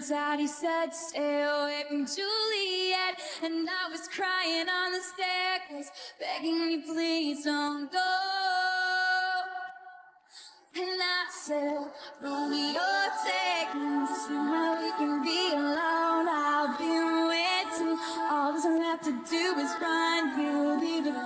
turns out he said stay away from Juliet. And I was crying on the staircase, begging me please don't go. And I said, Romeo, take me somewhere we can be alone. I'll be waiting. All that's left to do is run. You'll be the